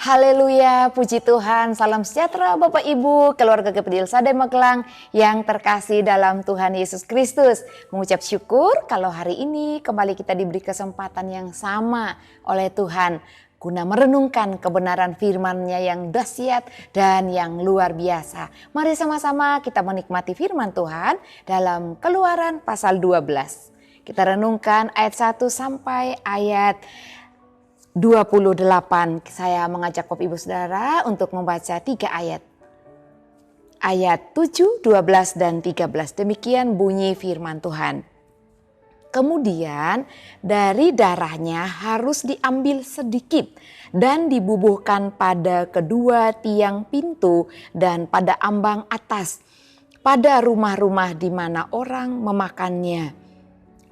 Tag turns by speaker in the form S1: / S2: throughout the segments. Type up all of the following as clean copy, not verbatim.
S1: Haleluya, puji Tuhan, salam sejahtera Bapak Ibu, keluarga GPD Ilsada Magelang yang terkasih dalam Tuhan Yesus Kristus. Mengucap syukur kalau hari ini kembali kita diberi kesempatan yang sama oleh Tuhan guna merenungkan kebenaran firman-Nya yang dahsyat dan yang luar biasa. Mari sama-sama kita menikmati firman Tuhan dalam Keluaran pasal 12. Kita renungkan ayat 1 sampai ayat 28. Saya mengajak Bapak Ibu Saudara untuk membaca 3 ayat. Ayat 7, 12, dan 13. Demikian bunyi firman Tuhan. Kemudian dari darahnya harus diambil sedikit dan dibubuhkan pada kedua tiang pintu dan pada ambang atas, pada rumah-rumah di mana orang memakannya.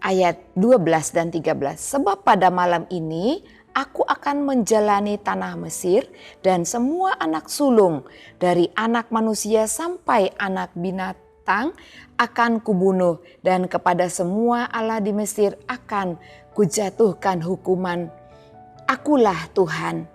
S1: Ayat 12 dan 13. Sebab pada malam ini aku akan menjalani tanah Mesir dan semua anak sulung dari anak manusia sampai anak binatang akan kubunuh, dan kepada semua Allah di Mesir akan kujatuhkan hukuman. Akulah Tuhan,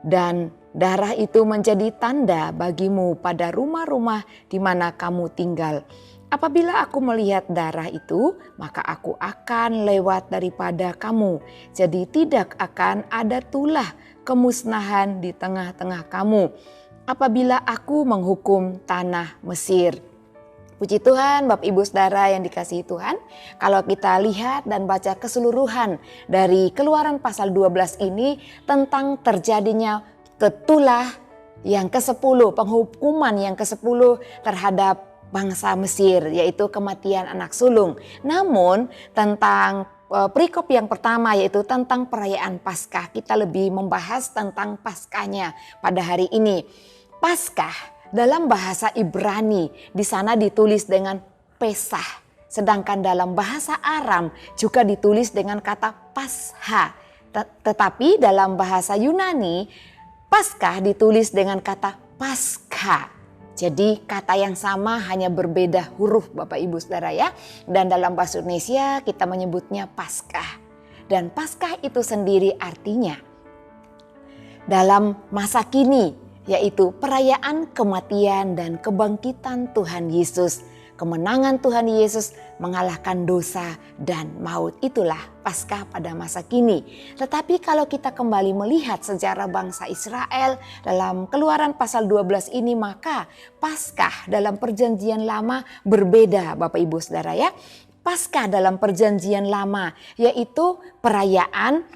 S1: dan darah itu menjadi tanda bagimu pada rumah-rumah di mana kamu tinggal. Apabila aku melihat darah itu, maka aku akan lewat daripada kamu. Jadi tidak akan ada tulah kemusnahan di tengah-tengah kamu apabila aku menghukum tanah Mesir. Puji Tuhan, Bapak Ibu Saudara yang dikasihi Tuhan. Kalau kita lihat dan baca keseluruhan dari Keluaran pasal 12 ini tentang terjadinya ketulah yang ke-10, penghukuman yang ke-10 terhadap bangsa Mesir, yaitu kematian anak sulung. Namun tentang perikop yang pertama, yaitu tentang perayaan Paskah, kita lebih membahas tentang Paskahnya pada hari ini. Paskah dalam bahasa Ibrani di sana ditulis dengan Pesah, sedangkan dalam bahasa Aram juga ditulis dengan kata Pasha. Tetapi dalam bahasa Yunani, Paskah ditulis dengan kata Paskha. Jadi kata yang sama hanya berbeda huruf Bapak Ibu Saudara ya. Dan dalam bahasa Indonesia kita menyebutnya Paskah. Dan Paskah itu sendiri artinya dalam masa kini, yaitu perayaan kematian dan kebangkitan Tuhan Yesus. Kemenangan Tuhan Yesus mengalahkan dosa dan maut, itulah Paskah pada masa kini. Tetapi kalau kita kembali melihat sejarah bangsa Israel dalam Keluaran pasal 12 ini, maka Paskah dalam perjanjian lama berbeda Bapak Ibu Saudara ya. Paskah dalam perjanjian lama yaitu perayaan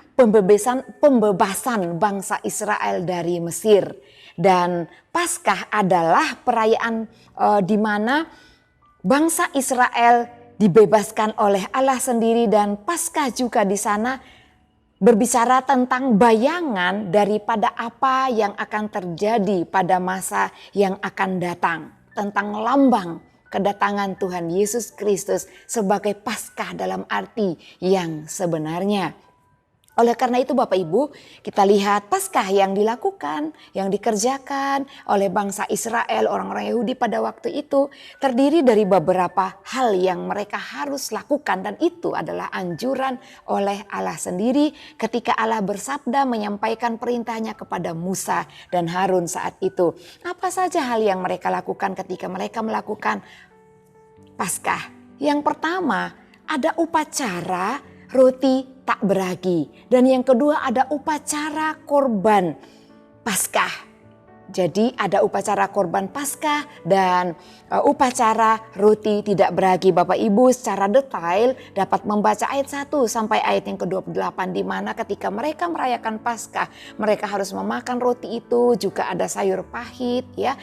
S1: pembebasan bangsa Israel dari Mesir. Dan Paskah adalah perayaan di mana bangsa Israel dibebaskan oleh Allah sendiri, dan Paskah juga di sana berbicara tentang bayangan daripada apa yang akan terjadi pada masa yang akan datang, tentang lambang kedatangan Tuhan Yesus Kristus sebagai Paskah dalam arti yang sebenarnya. Oleh karena itu Bapak Ibu, kita lihat Paskah yang dilakukan, yang dikerjakan oleh bangsa Israel, orang-orang Yahudi pada waktu itu terdiri dari beberapa hal yang mereka harus lakukan, dan itu adalah anjuran oleh Allah sendiri ketika Allah bersabda menyampaikan perintahnya kepada Musa dan Harun saat itu. Apa saja hal yang mereka lakukan ketika mereka melakukan Paskah? Yang pertama, ada upacara roti tak beragi, dan yang kedua ada upacara korban Paskah. Jadi ada upacara korban Paskah dan upacara roti tidak beragi. Bapak Ibu secara detail dapat membaca ayat 1 sampai ayat yang ke-28, di mana ketika mereka merayakan Paskah, mereka harus memakan roti itu, juga ada sayur pahit ya.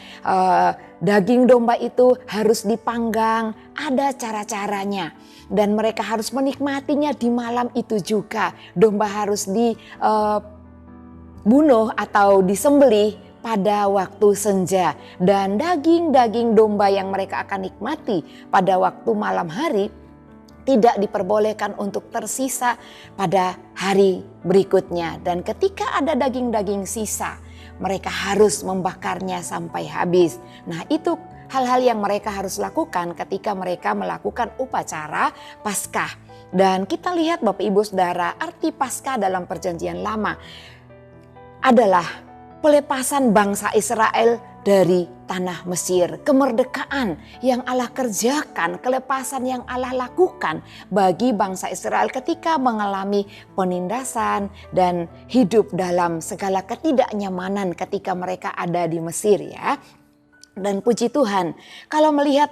S1: Daging domba itu harus dipanggang, ada cara-caranya. Dan mereka harus menikmatinya di malam itu juga. Domba harus dibunuh atau disembelih pada waktu senja, dan daging-daging domba yang mereka akan nikmati pada waktu malam hari tidak diperbolehkan untuk tersisa pada hari berikutnya. Dan ketika ada daging-daging sisa, mereka harus membakarnya sampai habis. Nah, itu hal-hal yang mereka harus lakukan ketika mereka melakukan upacara Paskah. Dan kita lihat Bapak Ibu Saudara, arti Paskah dalam Perjanjian Lama adalah pelepasan bangsa Israel dari tanah Mesir, kemerdekaan yang Allah kerjakan, kelepasan yang Allah lakukan bagi bangsa Israel ketika mengalami penindasan dan hidup dalam segala ketidaknyamanan ketika mereka ada di Mesir ya. Dan puji Tuhan, kalau melihat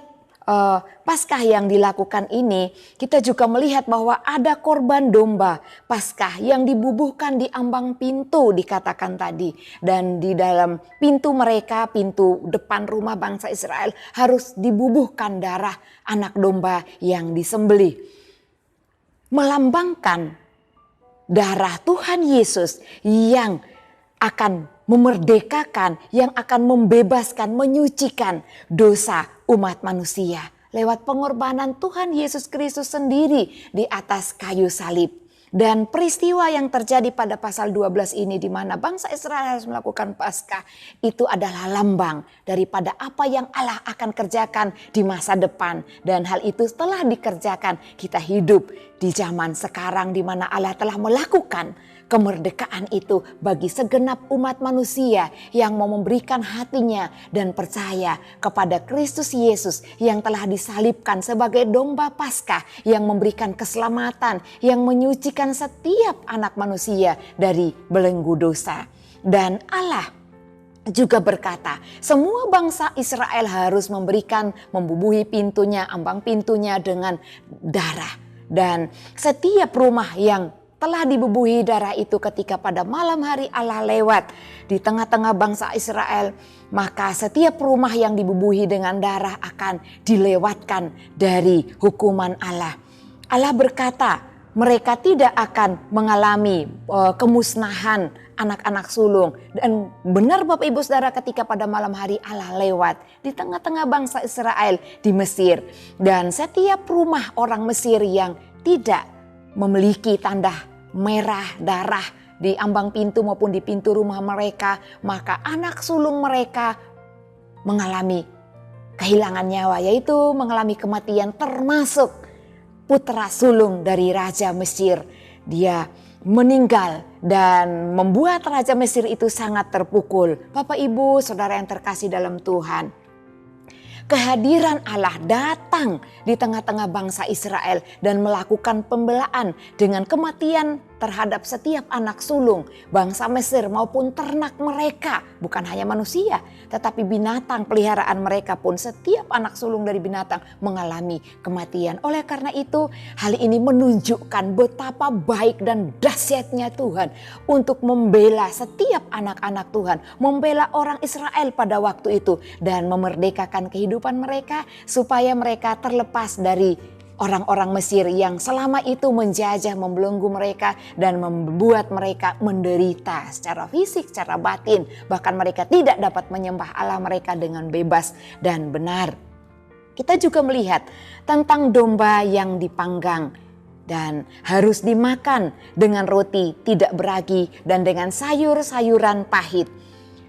S1: Paskah yang dilakukan ini, kita juga melihat bahwa ada korban domba Paskah yang dibubuhkan di ambang pintu dikatakan tadi. Dan di dalam pintu mereka, pintu depan rumah bangsa Israel harus dibubuhkan darah anak domba yang disembelih. Melambangkan darah Tuhan Yesus yang akan memerdekakan, yang akan membebaskan, menyucikan dosa umat manusia lewat pengorbanan Tuhan Yesus Kristus sendiri di atas kayu salib. Dan peristiwa yang terjadi pada pasal 12 ini di mana bangsa Israel harus melakukan Paskah itu adalah lambang daripada apa yang Allah akan kerjakan di masa depan. Dan hal itu setelah dikerjakan, kita hidup di zaman sekarang di mana Allah telah melakukan kemerdekaan itu bagi segenap umat manusia yang mau memberikan hatinya dan percaya kepada Kristus Yesus yang telah disalibkan sebagai domba Paskah yang memberikan keselamatan, yang menyucikan setiap anak manusia dari belenggu dosa. Dan Allah juga berkata, semua bangsa Israel harus membubuhi pintunya, ambang pintunya dengan darah. Dan setiap rumah yang telah dibubuhi darah itu ketika pada malam hari Allah lewat di tengah-tengah bangsa Israel, maka setiap rumah yang dibubuhi dengan darah akan dilewatkan dari hukuman Allah. Allah berkata, mereka tidak akan mengalami kemusnahan anak-anak sulung. Dan benar Bapak Ibu Saudara, ketika pada malam hari Allah lewat di tengah-tengah bangsa Israel di Mesir. Dan setiap rumah orang Mesir yang tidak memiliki tanda merah darah di ambang pintu maupun di pintu rumah mereka, maka anak sulung mereka mengalami kehilangan nyawa, yaitu mengalami kematian, termasuk putra sulung dari Raja Mesir. Dia meninggal dan membuat Raja Mesir itu sangat terpukul. Bapak Ibu Saudara yang terkasih dalam Tuhan, kehadiran Allah datang di tengah-tengah bangsa Israel dan melakukan pembelaan dengan kematian terhadap setiap anak sulung bangsa Mesir maupun ternak mereka. Bukan hanya manusia, tetapi binatang peliharaan mereka pun, setiap anak sulung dari binatang mengalami kematian. Oleh karena itu, hal ini menunjukkan betapa baik dan dahsyatnya Tuhan untuk membela setiap anak-anak Tuhan, membela orang Israel pada waktu itu dan memerdekakan kehidupan mereka supaya mereka terlepas dari orang-orang Mesir yang selama itu menjajah, membelenggu mereka dan membuat mereka menderita secara fisik, secara batin. Bahkan mereka tidak dapat menyembah Allah mereka dengan bebas dan benar. Kita juga melihat tentang domba yang dipanggang dan harus dimakan dengan roti tidak beragi dan dengan sayur-sayuran pahit.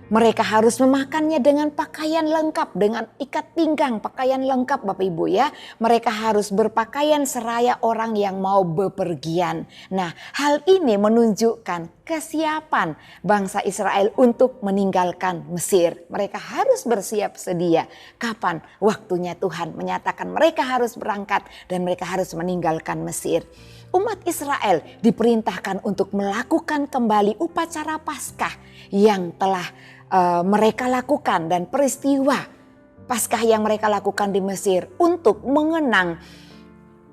S1: Mereka harus memakannya dengan pakaian lengkap, dengan ikat pinggang, pakaian lengkap Bapak Ibu ya. Mereka harus berpakaian seraya orang yang mau bepergian. Nah, hal ini menunjukkan kesiapan bangsa Israel untuk meninggalkan Mesir. Mereka harus bersiap sedia kapan waktunya Tuhan menyatakan mereka harus berangkat dan mereka harus meninggalkan Mesir. Umat Israel diperintahkan untuk melakukan kembali upacara Paskah yang telah mereka lakukan dan peristiwa Paskah yang mereka lakukan di Mesir untuk mengenang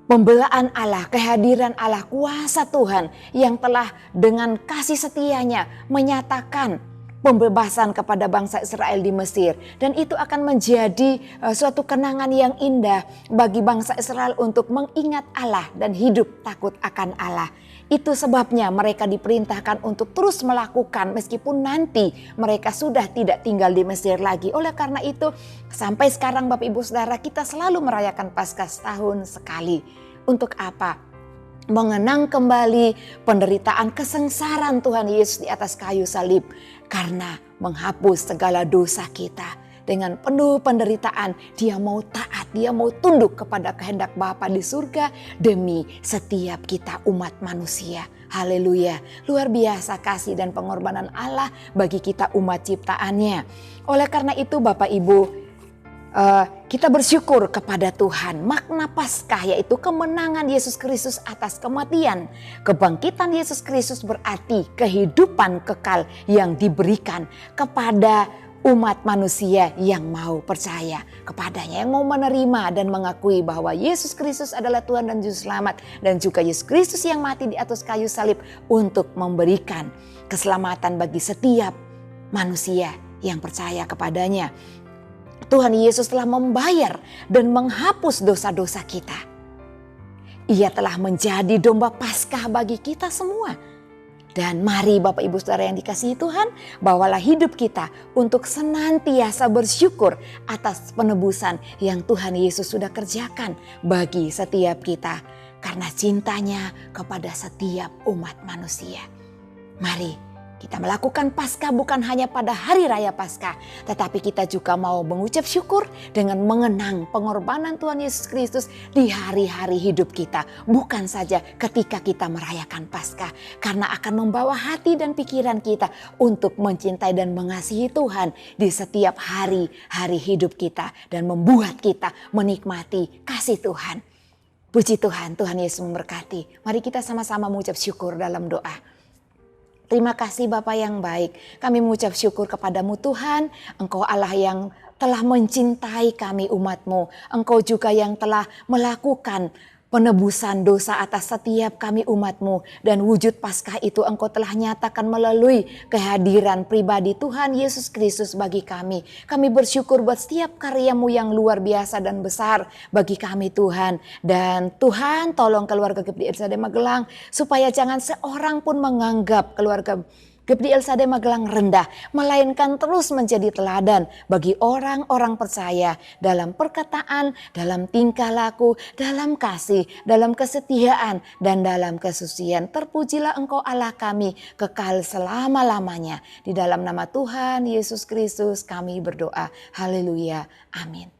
S1: pembelaan Allah, kehadiran Allah, kuasa Tuhan yang telah dengan kasih setianya menyatakan pembebasan kepada bangsa Israel di Mesir. Dan itu akan menjadi suatu kenangan yang indah bagi bangsa Israel untuk mengingat Allah dan hidup takut akan Allah. Itu sebabnya mereka diperintahkan untuk terus melakukan meskipun nanti mereka sudah tidak tinggal di Mesir lagi. Oleh karena itu sampai sekarang Bapak Ibu Saudara, kita selalu merayakan Paskah setahun sekali. Untuk apa? Mengenang kembali penderitaan kesengsaraan Tuhan Yesus di atas kayu salib. Karena menghapus segala dosa kita. Dengan penuh penderitaan dia mau taat, dia mau tunduk kepada kehendak Bapa di surga demi setiap kita umat manusia. Haleluya, luar biasa kasih dan pengorbanan Allah bagi kita umat ciptaannya. Oleh karena itu Bapak Ibu, kita bersyukur kepada Tuhan. Makna Paskah yaitu kemenangan Yesus Kristus atas kematian. Kebangkitan Yesus Kristus berarti kehidupan kekal yang diberikan kepada umat manusia yang mau percaya kepadanya, yang mau menerima dan mengakui bahwa Yesus Kristus adalah Tuhan dan Juru Selamat, dan juga Yesus Kristus yang mati di atas kayu salib untuk memberikan keselamatan bagi setiap manusia yang percaya kepadanya. Tuhan Yesus telah membayar dan menghapus dosa-dosa kita. Ia telah menjadi domba Paskah bagi kita semua. Dan mari Bapak Ibu Saudara yang dikasihi Tuhan, bawalah hidup kita untuk senantiasa bersyukur atas penebusan yang Tuhan Yesus sudah kerjakan bagi setiap kita. Karena cintanya kepada setiap umat manusia. Mari kita melakukan Paskah bukan hanya pada hari raya Paskah, tetapi kita juga mau mengucap syukur dengan mengenang pengorbanan Tuhan Yesus Kristus di hari-hari hidup kita. Bukan saja ketika kita merayakan Paskah, karena akan membawa hati dan pikiran kita untuk mencintai dan mengasihi Tuhan di setiap hari-hari hidup kita. Dan membuat kita menikmati kasih Tuhan. Puji Tuhan, Tuhan Yesus memberkati. Mari kita sama-sama mengucap syukur dalam doa. Terima kasih Bapa yang baik, kami mengucap syukur kepadamu Tuhan. Engkau Allah yang telah mencintai kami umat-Mu. Engkau juga yang telah melakukan penebusan dosa atas setiap kami umat-Mu. Dan wujud Paskah itu Engkau telah nyatakan melalui kehadiran pribadi Tuhan Yesus Kristus bagi kami. Kami bersyukur buat setiap karya-Mu yang luar biasa dan besar bagi kami Tuhan. Dan Tuhan tolong keluarga GPD Elsade Magelang supaya jangan seorang pun menganggap keluarga GPD Elsade Magelang rendah, melainkan terus menjadi teladan bagi orang-orang percaya dalam perkataan, dalam tingkah laku, dalam kasih, dalam kesetiaan, dan dalam kesucian. Terpujilah Engkau Allah kami kekal selama-lamanya. Di dalam nama Tuhan Yesus Kristus kami berdoa. Haleluya. Amin.